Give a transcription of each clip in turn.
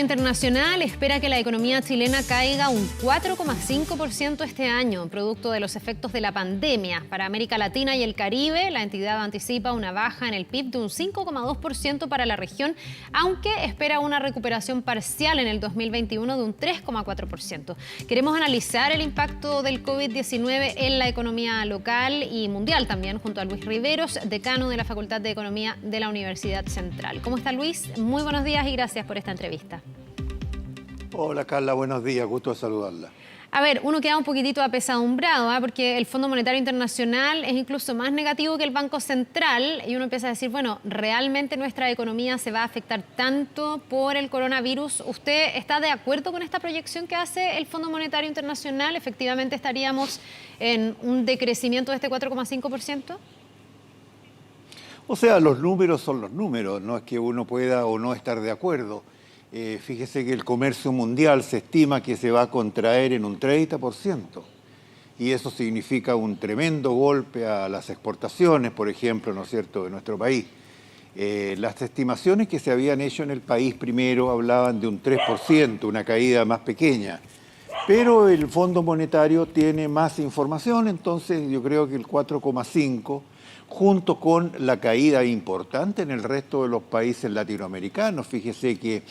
Internacional espera que la economía chilena caiga un 4,5% este año, producto de los efectos de la pandemia. Para América Latina y el Caribe, la entidad anticipa una baja en el PIB de un 5,2% para la región, aunque espera una recuperación parcial en el 2021 de un 3,4%. Queremos analizar el impacto del COVID-19 en la economía local y mundial también, junto a Luis Riveros, decano de la Facultad de Economía de la Universidad Central. ¿Cómo está, Luis? Muy buenos días y gracias por esta entrevista. Hola Carla, buenos días, gusto de saludarla. A ver, uno queda un poquitito apesadumbrado, porque el Fondo Monetario Internacional es incluso más negativo que el Banco Central y uno empieza a decir, bueno, ¿realmente nuestra economía se va a afectar tanto por el coronavirus? ¿Usted está de acuerdo con esta proyección que hace el Fondo Monetario Internacional? ¿Efectivamente estaríamos en un decrecimiento de este 4,5%? O sea, los números son los números, no es que uno pueda o no estar de acuerdo. Fíjese que el comercio mundial se estima que se va a contraer en un 30%, y eso significa un tremendo golpe a las exportaciones, por ejemplo, ¿no es cierto?, de nuestro país. Las estimaciones que se habían hecho en el país primero hablaban de un 3%, una caída más pequeña, pero el Fondo Monetario tiene más información, entonces yo creo que el 4,5%, junto con la caída importante en el resto de los países latinoamericanos. Fíjese que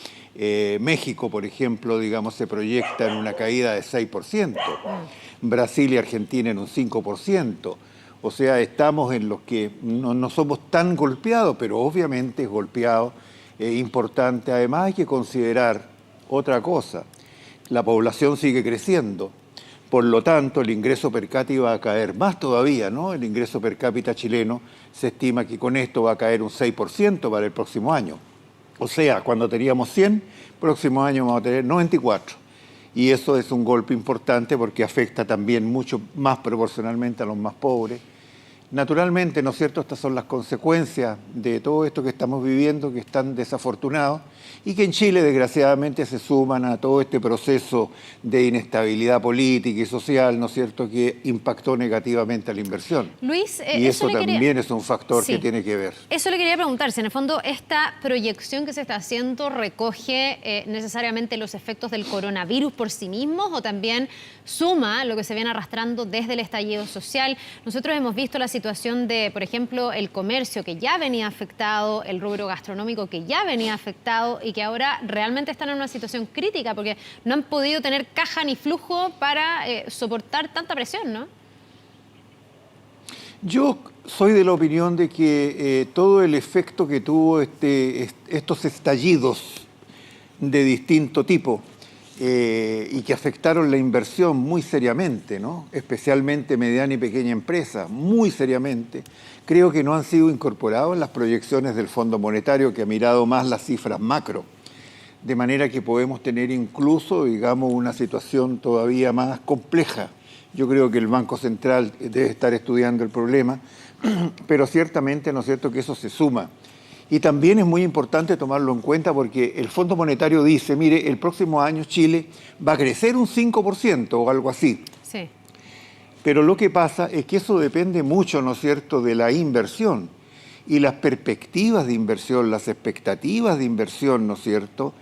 México, por ejemplo, digamos, se proyecta en una caída de 6%, Brasil y Argentina en un 5%. O sea, estamos en los que no somos tan golpeados, pero obviamente es golpeado, importante. Además hay que considerar otra cosa, la población sigue creciendo. Por lo tanto, el ingreso per cápita va a caer más todavía, ¿no? El ingreso per cápita chileno se estima que con esto va a caer un 6% para el próximo año. O sea, cuando teníamos 100, próximo año vamos a tener 94. Y eso es un golpe importante porque afecta también mucho más proporcionalmente a los más pobres. Naturalmente, ¿no es cierto?, estas son las consecuencias de todo esto que estamos viviendo, que están desafortunados y que en Chile, desgraciadamente, se suman a todo este proceso de inestabilidad política y social, ¿no es cierto?, que impactó negativamente a la inversión. Luis, y eso también es un factor que tiene que ver. Eso le quería preguntar, si en el fondo esta proyección que se está haciendo recoge necesariamente los efectos del coronavirus por sí mismos o también suma lo que se viene arrastrando desde el estallido social. Nosotros hemos visto la situación de, por ejemplo, el comercio que ya venía afectado, el rubro gastronómico que ya venía afectado y que ahora realmente están en una situación crítica porque no han podido tener caja ni flujo para soportar tanta presión, ¿no? Yo soy de la opinión de que todo el efecto que tuvo estos estallidos de distinto tipo y que afectaron la inversión muy seriamente, ¿no?, especialmente mediana y pequeña empresa, muy seriamente, creo que no han sido incorporados en las proyecciones del Fondo Monetario, que ha mirado más las cifras macro, de manera que podemos tener incluso, digamos, una situación todavía más compleja. Yo creo que el Banco Central debe estar estudiando el problema, pero ciertamente, ¿no es cierto?, que eso se suma. Y también es muy importante tomarlo en cuenta porque el Fondo Monetario dice, mire, el próximo año Chile va a crecer un 5% o algo así. Sí. Pero lo que pasa es que eso depende mucho, ¿no es cierto?, de la inversión. Y las perspectivas de inversión, las expectativas de inversión, ¿no es cierto?,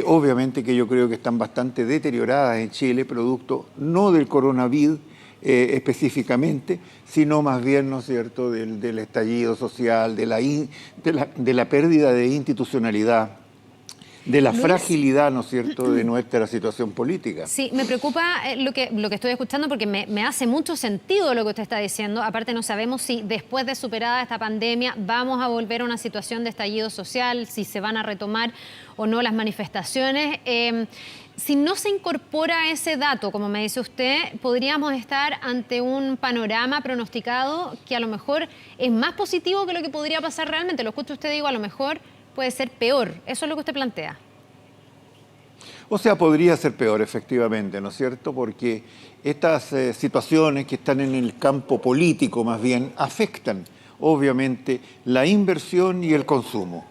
obviamente que yo creo que están bastante deterioradas en Chile, producto no del coronavirus específicamente, sino más bien, ¿no es cierto?, del estallido social, de la pérdida de institucionalidad, de la fragilidad, ¿no es cierto?, de nuestra situación política. Sí, me preocupa lo que estoy escuchando porque me hace mucho sentido lo que usted está diciendo. Aparte, no sabemos si después de superada esta pandemia vamos a volver a una situación de estallido social, si se van a retomar o no las manifestaciones. Si no se incorpora ese dato, como me dice usted, podríamos estar ante un panorama pronosticado que a lo mejor es más positivo que lo que podría pasar realmente. Lo escucho usted, digo, a lo mejor puede ser peor. Eso es lo que usted plantea. O sea, podría ser peor, efectivamente, ¿no es cierto? Porque estas situaciones que están en el campo político, más bien, afectan, obviamente, la inversión y el consumo.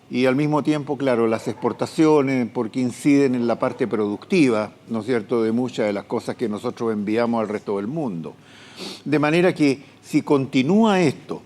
Y al mismo tiempo, claro, las exportaciones, porque inciden en la parte productiva, ¿no es cierto?, de muchas de las cosas que nosotros enviamos al resto del mundo. De manera que, si continúa esto,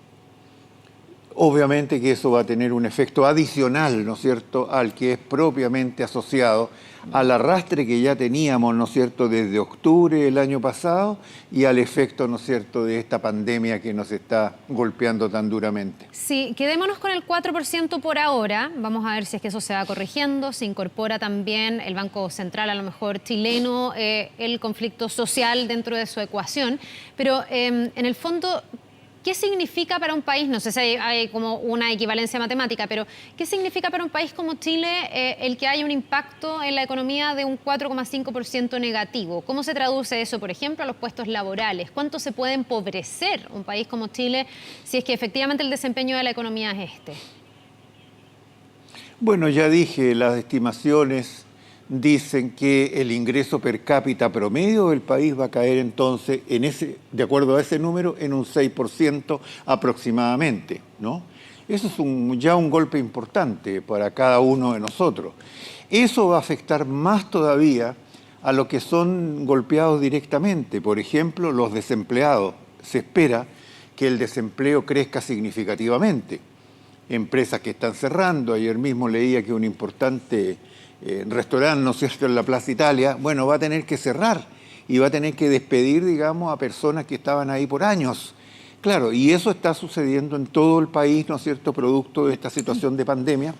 Obviamente que eso va a tener un efecto adicional, ¿no es cierto?, al que es propiamente asociado al arrastre que ya teníamos, ¿no es cierto?, desde octubre del año pasado y al efecto, ¿no es cierto?, de esta pandemia que nos está golpeando tan duramente. Sí, quedémonos con el 4% por ahora. Vamos a ver si es que eso se va corrigiendo. Se incorpora también el Banco Central, a lo mejor chileno, el conflicto social dentro de su ecuación. Pero en el fondo, ¿qué significa para un país? No sé si hay como una equivalencia matemática, pero ¿qué significa para un país como Chile el que haya un impacto en la economía de un 4,5% negativo? ¿Cómo se traduce eso, por ejemplo, a los puestos laborales? ¿Cuánto se puede empobrecer un país como Chile si es que efectivamente el desempeño de la economía es este? Bueno, ya dije, las estimaciones dicen que el ingreso per cápita promedio del país va a caer entonces, de acuerdo a ese número, en un 6% aproximadamente, ¿no? Eso es ya un golpe importante para cada uno de nosotros. Eso va a afectar más todavía a los que son golpeados directamente, por ejemplo, los desempleados. Se espera que el desempleo crezca significativamente. Empresas que están cerrando, ayer mismo leía que un importante restaurante, ¿no es cierto?, en la Plaza Italia, bueno, va a tener que cerrar y va a tener que despedir, digamos, a personas que estaban ahí por años. Claro, y eso está sucediendo en todo el país, ¿no es cierto?, producto de esta situación de pandemia.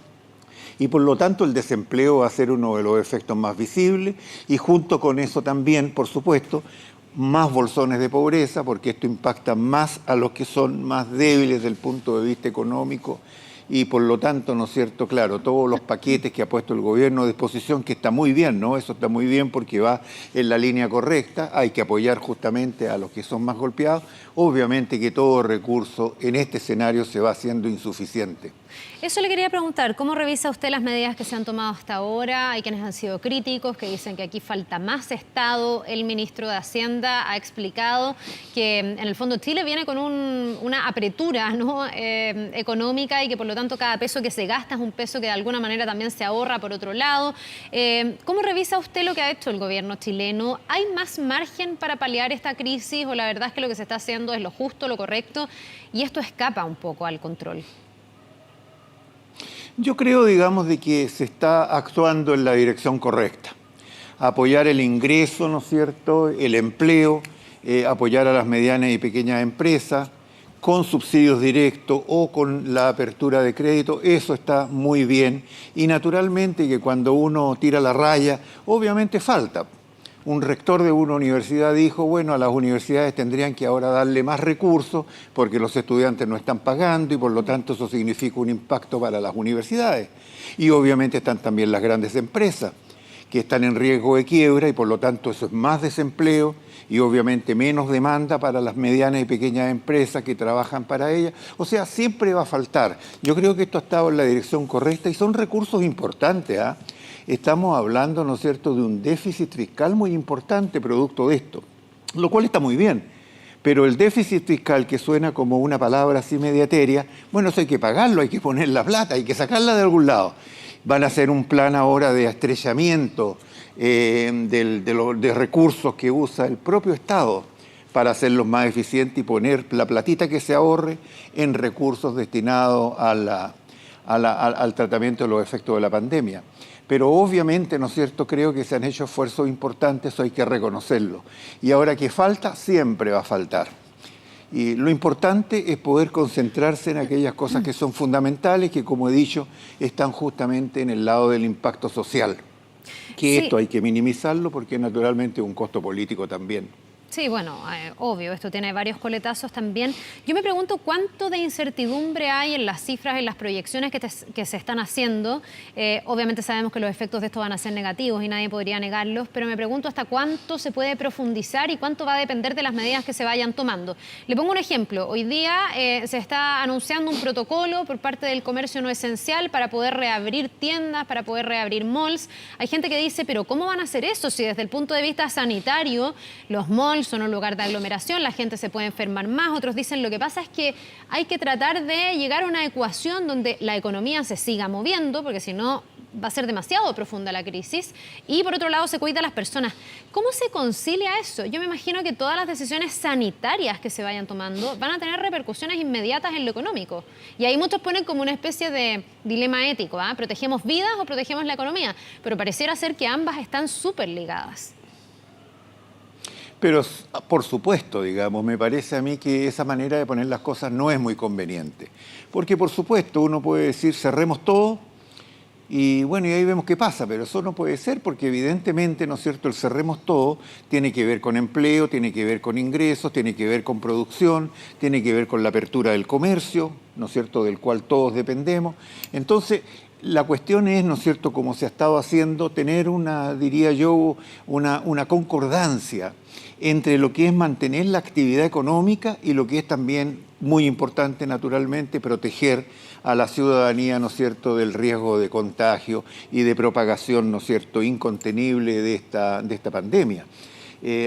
Y por lo tanto el desempleo va a ser uno de los efectos más visibles y junto con eso también, por supuesto, más bolsones de pobreza, porque esto impacta más a los que son más débiles desde el punto de vista económico y por lo tanto, ¿no es cierto?, claro, todos los paquetes que ha puesto el gobierno a disposición, que está muy bien, ¿no? Eso está muy bien porque va en la línea correcta, hay que apoyar justamente a los que son más golpeados. Obviamente que todo recurso en este escenario se va haciendo insuficiente. Eso le quería preguntar, ¿cómo revisa usted las medidas que se han tomado hasta ahora? Hay quienes han sido críticos, que dicen que aquí falta más Estado. El ministro de Hacienda ha explicado que en el fondo Chile viene con una apretura, ¿no?, económica y que por lo tanto cada peso que se gasta es un peso que de alguna manera también se ahorra por otro lado. ¿Cómo revisa usted lo que ha hecho el gobierno chileno? ¿Hay más margen para paliar esta crisis o la verdad es que lo que se está haciendo es lo justo, lo correcto y esto escapa un poco al control? Yo creo, digamos, de que se está actuando en la dirección correcta. Apoyar el ingreso, ¿no es cierto?, el empleo, apoyar a las medianas y pequeñas empresas con subsidios directos o con la apertura de crédito, eso está muy bien. Y naturalmente que cuando uno tira la raya, obviamente falta. Un rector de una universidad dijo, bueno, a las universidades tendrían que ahora darle más recursos porque los estudiantes no están pagando y por lo tanto eso significa un impacto para las universidades. Y obviamente están también las grandes empresas que están en riesgo de quiebra y por lo tanto eso es más desempleo y obviamente menos demanda para las medianas y pequeñas empresas que trabajan para ellas. O sea, siempre va a faltar. Yo creo que esto ha estado en la dirección correcta y son recursos importantes, ¿ah? Estamos hablando, ¿no es cierto?, de un déficit fiscal muy importante producto de esto, lo cual está muy bien. Pero el déficit fiscal, que suena como una palabra así media etérea, bueno, eso hay que pagarlo, hay que poner la plata, hay que sacarla de algún lado. Van a hacer un plan ahora de estrechamiento de recursos que usa el propio Estado para hacerlos más eficientes y poner la platita que se ahorre en recursos destinados al tratamiento de los efectos de la pandemia. Pero obviamente, ¿no es cierto?, creo que se han hecho esfuerzos importantes, eso hay que reconocerlo. Y ahora que falta, siempre va a faltar. Y lo importante es poder concentrarse en aquellas cosas que son fundamentales, que como he dicho, están justamente en el lado del impacto social. Que sí, esto hay que minimizarlo porque naturalmente es un costo político también. Sí, bueno, obvio, esto tiene varios coletazos también. Yo me pregunto cuánto de incertidumbre hay en las cifras, en las proyecciones que se están haciendo. Obviamente sabemos que los efectos de esto van a ser negativos y nadie podría negarlos, pero me pregunto hasta cuánto se puede profundizar y cuánto va a depender de las medidas que se vayan tomando. Le pongo un ejemplo. Hoy día se está anunciando un protocolo por parte del comercio no esencial para poder reabrir tiendas, para poder reabrir malls. Hay gente que dice, pero ¿cómo van a hacer eso si desde el punto de vista sanitario los malls son un lugar de aglomeración, la gente se puede enfermar más? Otros dicen, lo que pasa es que hay que tratar de llegar a una ecuación donde la economía se siga moviendo, porque si no va a ser demasiado profunda la crisis, y por otro lado se cuida a las personas. ¿Cómo se concilia eso? Yo me imagino que todas las decisiones sanitarias que se vayan tomando van a tener repercusiones inmediatas en lo económico. Y ahí muchos ponen como una especie de dilema ético, ¿ah? ¿Protegemos vidas o protegemos la economía? Pero pareciera ser que ambas están súper ligadas. Pero por supuesto, digamos, me parece a mí que esa manera de poner las cosas no es muy conveniente. Porque por supuesto uno puede decir cerremos todo y bueno, y ahí vemos qué pasa, pero eso no puede ser porque evidentemente, ¿no es cierto?, el cerremos todo tiene que ver con empleo, tiene que ver con ingresos, tiene que ver con producción, tiene que ver con la apertura del comercio, ¿no es cierto?, del cual todos dependemos. Entonces, la cuestión es, ¿no es cierto?, como se ha estado haciendo, tener una, diría yo, una concordancia entre lo que es mantener la actividad económica y lo que es también muy importante, naturalmente, proteger a la ciudadanía, ¿no es cierto?, del riesgo de contagio y de propagación, ¿no es cierto?, incontenible de esta pandemia.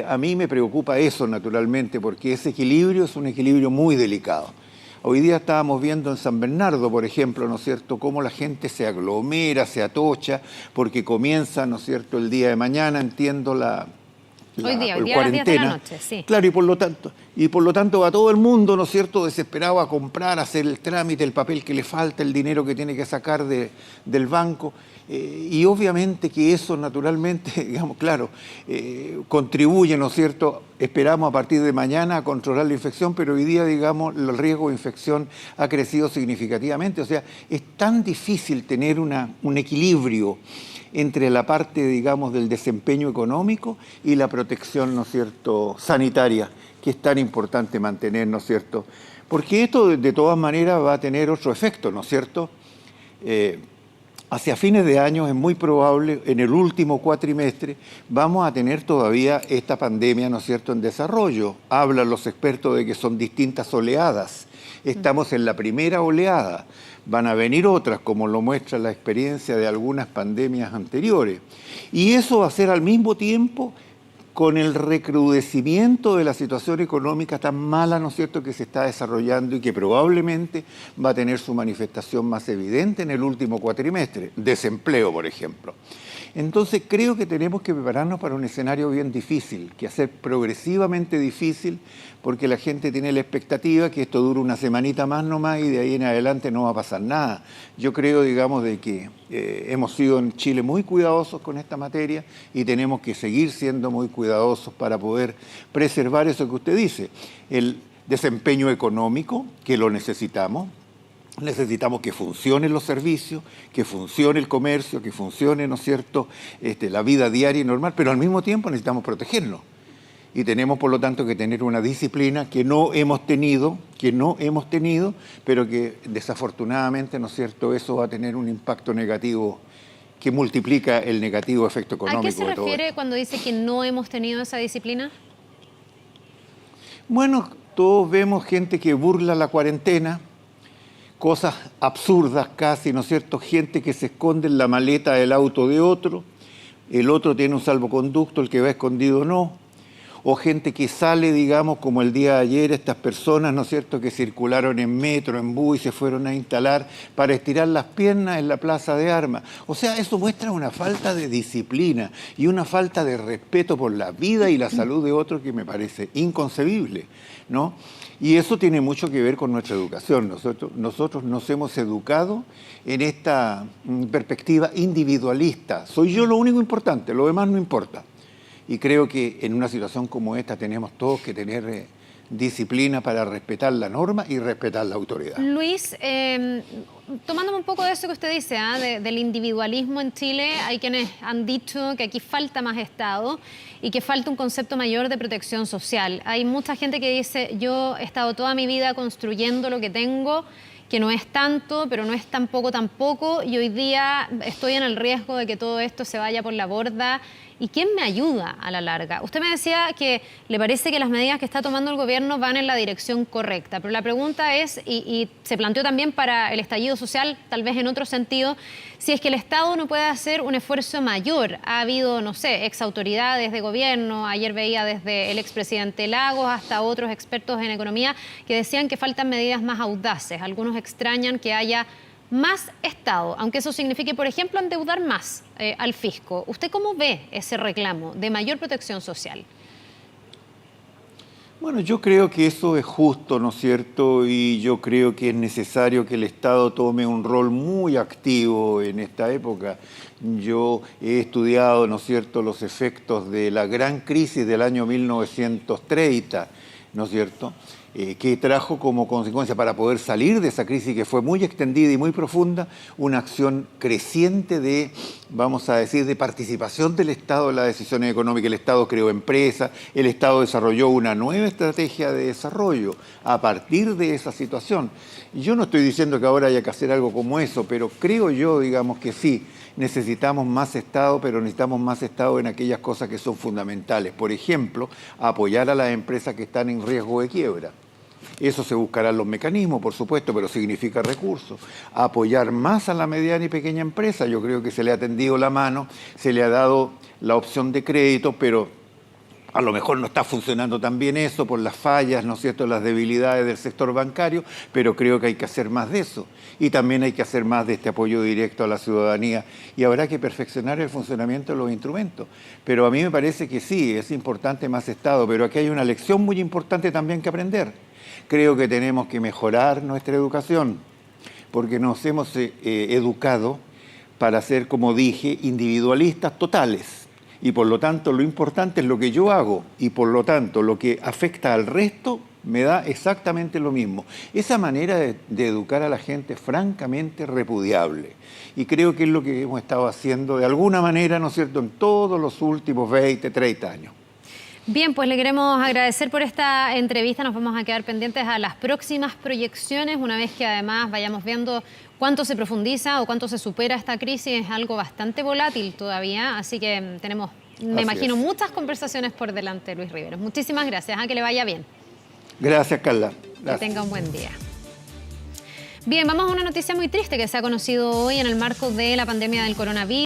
A mí me preocupa eso, naturalmente, porque ese equilibrio es un equilibrio muy delicado. Hoy día estábamos viendo en San Bernardo, por ejemplo, ¿no es cierto?, cómo la gente se aglomera, se atocha, porque comienza, ¿no es cierto?, el día de mañana, entiendo, Hoy día a las 10 de la noche, sí. Claro, y por lo tanto va todo el mundo, ¿no es cierto?, desesperado a comprar, a hacer el trámite, el papel que le falta, el dinero que tiene que sacar del banco. Y obviamente que eso naturalmente, digamos, claro, contribuye, ¿no es cierto?, esperamos a partir de mañana a controlar la infección, pero hoy día, digamos, el riesgo de infección ha crecido significativamente. O sea, es tan difícil tener un equilibrio entre la parte, digamos, del desempeño económico y la protección, ¿no es cierto?, sanitaria, que es tan importante mantener, ¿no es cierto? Porque esto, de todas maneras, va a tener otro efecto, ¿no es cierto? Hacia fines de año es muy probable, en el último cuatrimestre, vamos a tener todavía esta pandemia, ¿no es cierto?, en desarrollo. Hablan los expertos de que son distintas oleadas. Estamos en la primera oleada. Van a venir otras, como lo muestra la experiencia de algunas pandemias anteriores. Y eso va a ser al mismo tiempo con el recrudecimiento de la situación económica tan mala, ¿no es cierto?, que se está desarrollando y que probablemente va a tener su manifestación más evidente en el último cuatrimestre, desempleo, por ejemplo. Entonces creo que tenemos que prepararnos para un escenario bien difícil, que hacer progresivamente difícil, porque la gente tiene la expectativa que esto dure una semanita más nomás y de ahí en adelante no va a pasar nada. Yo creo, digamos, de que hemos sido en Chile muy cuidadosos con esta materia y tenemos que seguir siendo muy cuidadosos para poder preservar eso que usted dice, el desempeño económico, que lo necesitamos. Necesitamos que funcionen los servicios, que funcione el comercio, que funcione, ¿no es cierto?, la vida diaria y normal, pero al mismo tiempo necesitamos protegerlo. Y tenemos, por lo tanto, que tener una disciplina que no hemos tenido, pero que desafortunadamente, ¿no es cierto?, eso va a tener un impacto negativo que multiplica el negativo efecto económico. ¿A qué se refiere cuando dice que no hemos tenido esa disciplina? Bueno, todos vemos gente que burla la cuarentena, cosas absurdas casi, ¿no es cierto? Gente que se esconde en la maleta del auto de otro, el otro tiene un salvoconducto, el que va escondido no. O gente que sale, digamos, como el día de ayer, estas personas, ¿no es cierto?, que circularon en metro, en bus y se fueron a instalar para estirar las piernas en la Plaza de Armas. O sea, eso muestra una falta de disciplina y una falta de respeto por la vida y la salud de otro que me parece inconcebible, ¿no? Y eso tiene mucho que ver con nuestra educación. Nosotros nos hemos educado en esta perspectiva individualista. Soy yo lo único importante, lo demás no importa. Y creo que en una situación como esta tenemos todos que tener disciplina para respetar la norma y respetar la autoridad. Luis, tomándome un poco de eso que usted dice, del individualismo en Chile, hay quienes han dicho que aquí falta más Estado y que falta un concepto mayor de protección social. Hay mucha gente que dice, yo he estado toda mi vida construyendo lo que tengo, que no es tanto, pero no es tampoco, y hoy día estoy en el riesgo de que todo esto se vaya por la borda. ¿Y quién me ayuda a la larga? Usted me decía que le parece que las medidas que está tomando el gobierno van en la dirección correcta, pero la pregunta es, y se planteó también para el estallido social, tal vez en otro sentido, si es que el Estado no puede hacer un esfuerzo mayor. Ha habido, no sé, exautoridades de gobierno, ayer veía desde el expresidente Lagos hasta otros expertos en economía que decían que faltan medidas más audaces. Algunos extrañan que haya más Estado, aunque eso signifique, por ejemplo, endeudar más al fisco. ¿Usted cómo ve ese reclamo de mayor protección social? Bueno, yo creo que eso es justo, ¿no es cierto? Y yo creo que es necesario que el Estado tome un rol muy activo en esta época. Yo he estudiado, ¿no es cierto?, los efectos de la gran crisis del año 1930, ¿no es cierto?, que trajo como consecuencia, para poder salir de esa crisis que fue muy extendida y muy profunda, una acción creciente de, vamos a decir, de participación del Estado en las decisiones económicas. El Estado creó empresas, el Estado desarrolló una nueva estrategia de desarrollo a partir de esa situación. Y yo no estoy diciendo que ahora haya que hacer algo como eso, pero creo yo, digamos, que sí, necesitamos más Estado, pero necesitamos más Estado en aquellas cosas que son fundamentales. Por ejemplo, apoyar a las empresas que están en riesgo de quiebra. Eso se buscarán los mecanismos, por supuesto, pero significa recursos. Apoyar más a la mediana y pequeña empresa. Yo creo que se le ha tendido la mano, se le ha dado la opción de crédito, pero a lo mejor no está funcionando tan bien eso por las fallas, ¿no es cierto?, las debilidades del sector bancario, pero creo que hay que hacer más de eso. Y también hay que hacer más de este apoyo directo a la ciudadanía. Y habrá que perfeccionar el funcionamiento de los instrumentos. Pero a mí me parece que sí, es importante más Estado, pero aquí hay una lección muy importante también que aprender. Creo que tenemos que mejorar nuestra educación, porque nos hemos educado para ser, como dije, individualistas totales. Y por lo tanto, lo importante es lo que yo hago, y por lo tanto, lo que afecta al resto me da exactamente lo mismo. Esa manera de educar a la gente es francamente repudiable. Y creo que es lo que hemos estado haciendo de alguna manera, ¿no es cierto?, en todos los últimos 20, 30 años. Bien, pues le queremos agradecer por esta entrevista. Nos vamos a quedar pendientes a las próximas proyecciones, una vez que además vayamos viendo cuánto se profundiza o cuánto se supera esta crisis. Es algo bastante volátil todavía, así que tenemos, me imagino, muchas conversaciones por delante, Luis Riveros. Muchísimas gracias, que le vaya bien. Gracias, Carla. Gracias. Que tenga un buen día. Bien, vamos a una noticia muy triste que se ha conocido hoy en el marco de la pandemia del coronavirus.